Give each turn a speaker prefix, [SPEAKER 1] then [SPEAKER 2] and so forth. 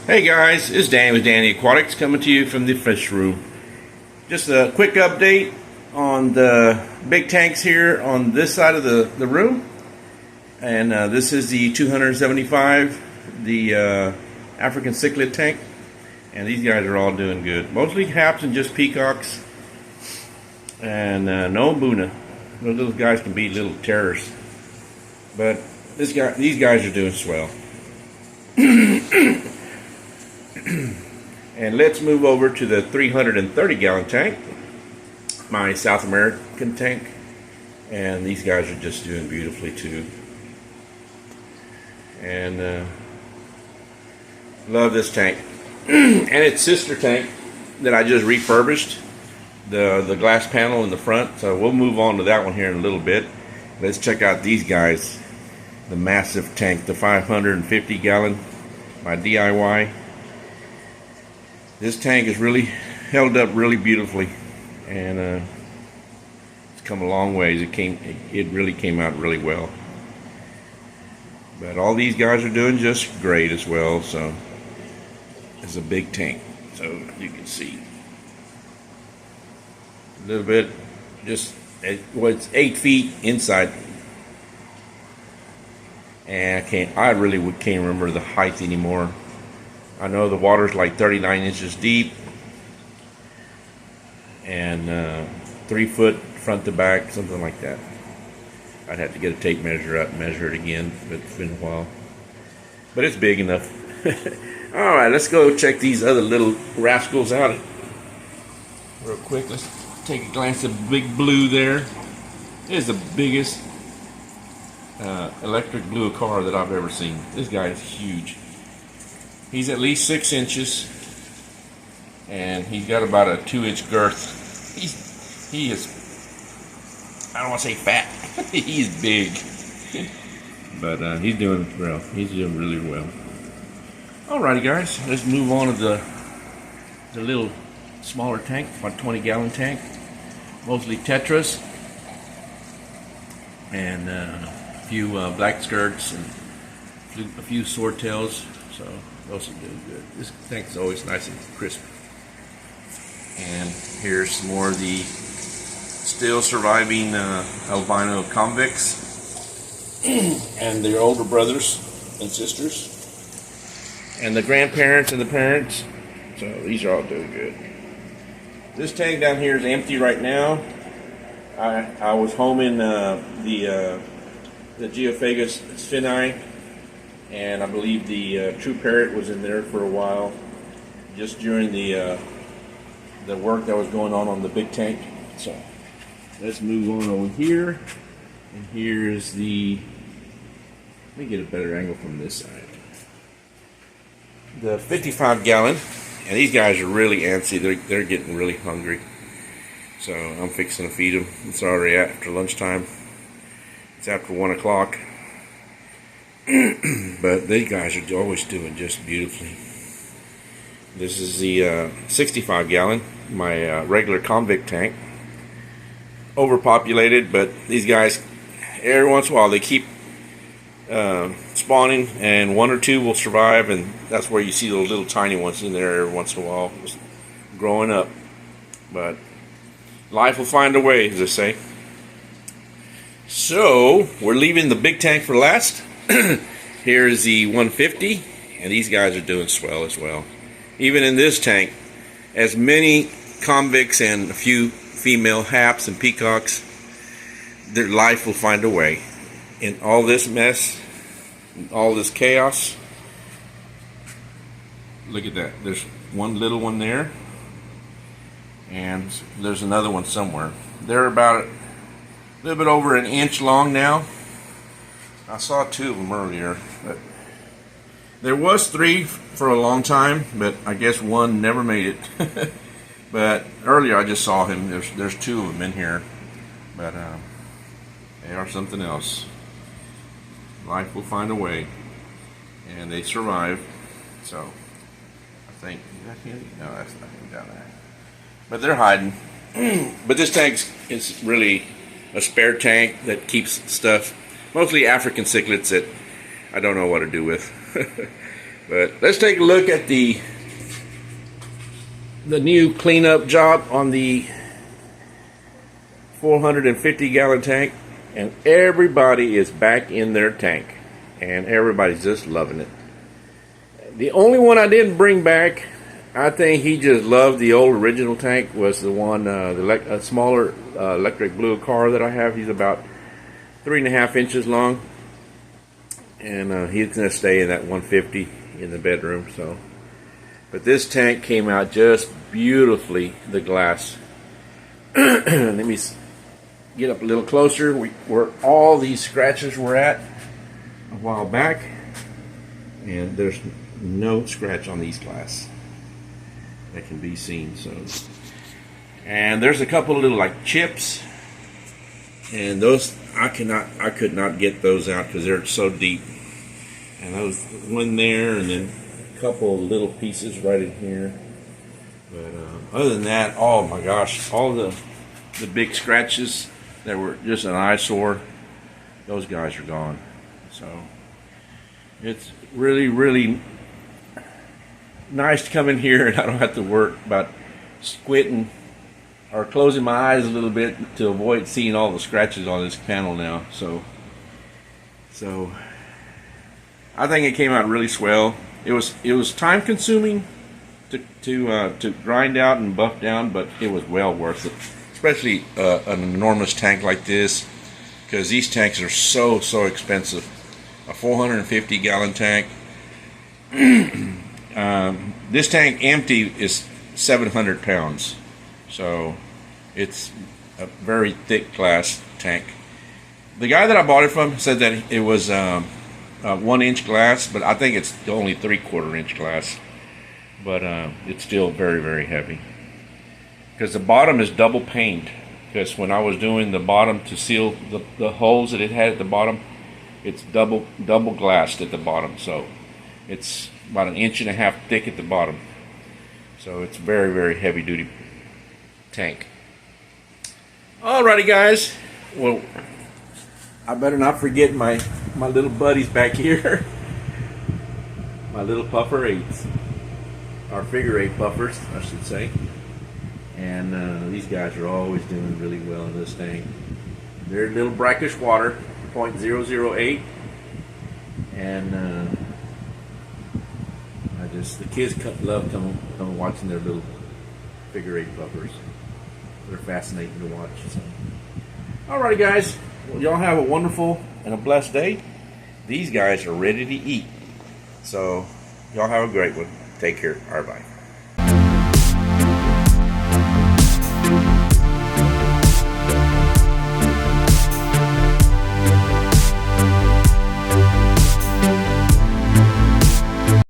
[SPEAKER 1] Hey guys, it's Danny with Danny Aquatics coming to you from the fish room. Just a quick update on the big tanks here on this side of the room. And this is the 275, the African cichlid tank. And these guys are all doing good. Mostly haps and just peacocks. And no Buna. Those little guys can be little terrors. But these guys are doing swell. And let's move over to the 330 gallon tank, my South American tank, and these guys are just doing beautifully too. And love this tank and its sister tank that I just refurbished, the glass panel in the front. So we'll move on to that one here in a little bit. Let's check out these guys, the massive tank, the 550 gallon, my DIY. This tank is really held up really beautifully, and it's come a long ways. It really came out really well. But all these guys are doing just great as well. So it's a big tank, so you can see a little bit. Just it's 8 feet inside, and I really can't remember the height anymore. I know the water's like 39 inches deep and 3 foot front to back, something like that. I'd have to get a tape measure up and measure it again, but it's been a while. But it's big enough. Alright, let's go check these other little rascals out real quick. Let's take a glance at Big Blue there. It is the biggest electric blue car that I've ever seen. This guy is huge. He's at least 6 inches, and he's got about a 2-inch girth. He is, I don't want to say fat, he's big, but he's doing well. He's doing really well. Alrighty guys, let's move on to the little smaller tank, my 20 gallon tank, mostly tetras, and a few black skirts and a few swordtails. So those are doing good. This tank is always nice and crisp. And here's more of the still surviving albino convicts and their older brothers and sisters, and the grandparents and the parents. So these are all doing good. This tank down here is empty right now. I was homing the Geophagus spini, and I believe the true parrot was in there for a while, just during the work that was going on the big tank. So let's move on over here, and here's the. Let me get a better angle from this side. The 55 gallon, and these guys are really antsy. They're getting really hungry. So I'm fixing to feed them. It's already after lunchtime. It's after 1 o'clock. But these guys are always doing just beautifully. This is the 65 gallon, my regular convict tank. Overpopulated, but these guys, every once in a while, they keep spawning, and 1 or 2 will survive, and that's where you see those little tiny ones in there every once in a while, just growing up. But life will find a way, as they say. So we're leaving the big tank for last. Here's the 150, and these guys are doing swell as well. Even in this tank, as many convicts and a few female haps and peacocks, their life will find a way. In all this mess, all this chaos, look at that. There's one little one there, and there's another one somewhere. They're about a little bit over an inch long now. I saw 2 of them earlier, but there was 3 for a long time, but I guess 1 never made it. But earlier I just saw him. There's 2 of them in here, but they are something else. Life will find a way, and they survive. So I think, is that him? No, that's not him down there. But they're hiding. But this tank is really a spare tank that keeps stuff, mostly African cichlids that I don't know what to do with. But let's take a look at the new cleanup job on the 450 gallon tank, and everybody is back in their tank and everybody's just loving it. The only one I didn't bring back, I think he just loved the old original tank, was the one, the smaller electric blue car that I have. He's about 3.5 inches long, and he's going to stay in that 150 in the bedroom. So, but this tank came out just beautifully, the glass. Let me get up a little closer where all these scratches were at a while back, and there's no scratch on these glass that can be seen. So, and there's a couple of little like chips, and those I could not get those out because they're so deep. And those one there, and then a couple of little pieces right in here. But other than that, oh my gosh, all the big scratches that were just an eyesore, those guys are gone. So it's really, really nice to come in here and I don't have to worry about squinting or closing my eyes a little bit to avoid seeing all the scratches on this panel now. So I think it came out really swell. It was time consuming to grind out and buff down, but it was well worth it, especially an enormous tank like this, because these tanks are so expensive. A 450 gallon tank. This tank empty is 700 pounds, so it's a very thick glass tank. The guy that I bought it from said that it was 1 inch glass, but I think it's only 3/4 inch glass. But it's still very, very heavy, because the bottom is double paned. Because when I was doing the bottom to seal the holes that it had at the bottom, it's double glassed at the bottom, so it's about 1.5 inches thick at the bottom. So it's very, very heavy duty tank. Alrighty guys, well, I better not forget my little buddies back here. My little puffer 8s, or figure 8 puffers I should say. And these guys are always doing really well in this tank. They're little brackish water, 0.008, and the kids love coming watching their little figure 8 puffers. They're fascinating to watch. So. Alright guys, well, y'all have a wonderful and a blessed day. These guys are ready to eat. So y'all have a great one. Take care. Alright, bye.